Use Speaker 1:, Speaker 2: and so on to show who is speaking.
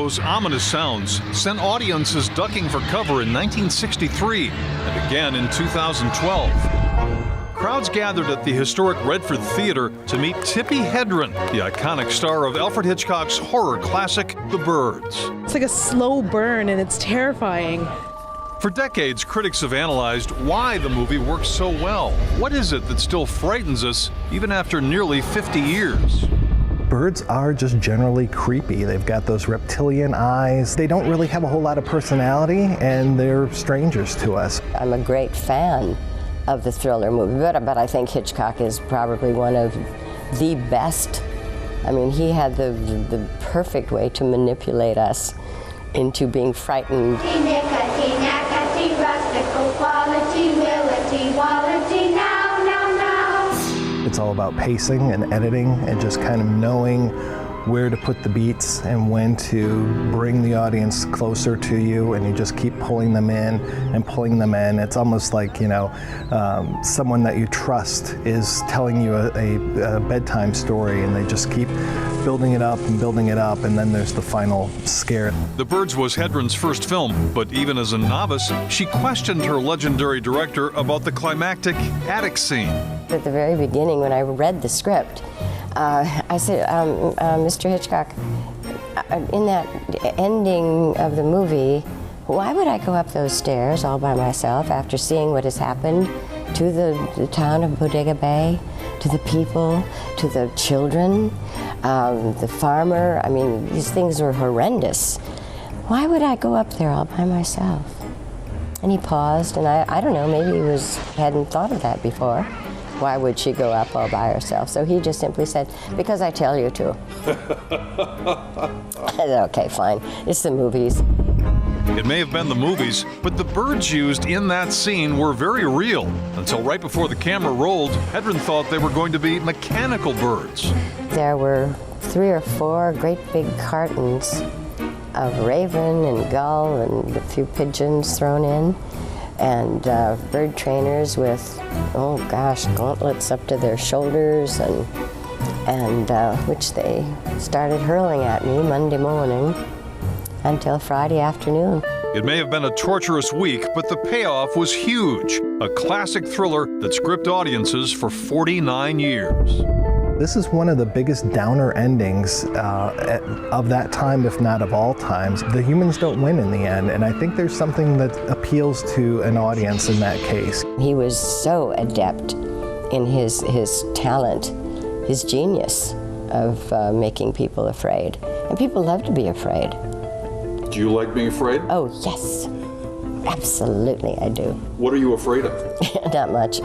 Speaker 1: Those ominous sounds sent audiences ducking for cover in 1963 and again in 2012. Crowds gathered at the historic Redford Theater to meet Tippi Hedren, the iconic star of Alfred Hitchcock's horror classic, The Birds.
Speaker 2: It's like a slow burn and it's terrifying.
Speaker 1: For decades, critics have analyzed why the movie works so well. What is it that still frightens us even after nearly 50 years?
Speaker 3: Birds are just generally creepy. They've got those reptilian eyes. They don't really have a whole lot of personality, and they're strangers to us.
Speaker 4: I'm a great fan of the thriller movie, but I think Hitchcock is probably one of the best. I mean, he had the perfect way to manipulate us into being frightened.
Speaker 3: It's all about pacing and editing and just kind of knowing where to put the beats and when to bring the audience closer to you, and you just keep pulling them in and pulling them in. It's almost like, someone that you trust is telling you a bedtime story, and they just keep building it up and building it up, and then there's the final scare.
Speaker 1: The Birds was Hedren's first film, but even as a novice, she questioned her legendary director about the climactic attic scene.
Speaker 4: At the very beginning, when I read the script, I said, Mr. Hitchcock, in that ending of the movie, why would I go up those stairs all by myself after seeing what has happened to the town of Bodega Bay, to the people, to the children, the farmer? I mean, these things were horrendous. Why would I go up there all by myself? And he paused, and I don't know, maybe he hadn't thought of that before. Why would she go up all by herself? So he just simply said, because I tell you to. I said, okay, fine, it's the movies.
Speaker 1: It may have been the movies, but the birds used in that scene were very real. Until right before the camera rolled, Hedren thought they were going to be mechanical birds. There
Speaker 4: were 3 or 4 great big cartons of raven and gull and a few pigeons thrown in, and bird trainers with, gauntlets up to their shoulders, and which they started hurling at me Monday morning until Friday afternoon.
Speaker 1: It may have been a torturous week, but the payoff was huge. A classic thriller that's gripped audiences for 49 years.
Speaker 3: This is one of the biggest downer endings of that time, if not of all times. The humans don't win in the end, and I think there's something that appeals to an audience in that case.
Speaker 4: He was so adept in his talent, his genius of making people afraid. And people love to be afraid.
Speaker 1: Do you like being afraid?
Speaker 4: Oh, yes. Absolutely, I do.
Speaker 1: What are you afraid of?
Speaker 4: Not much.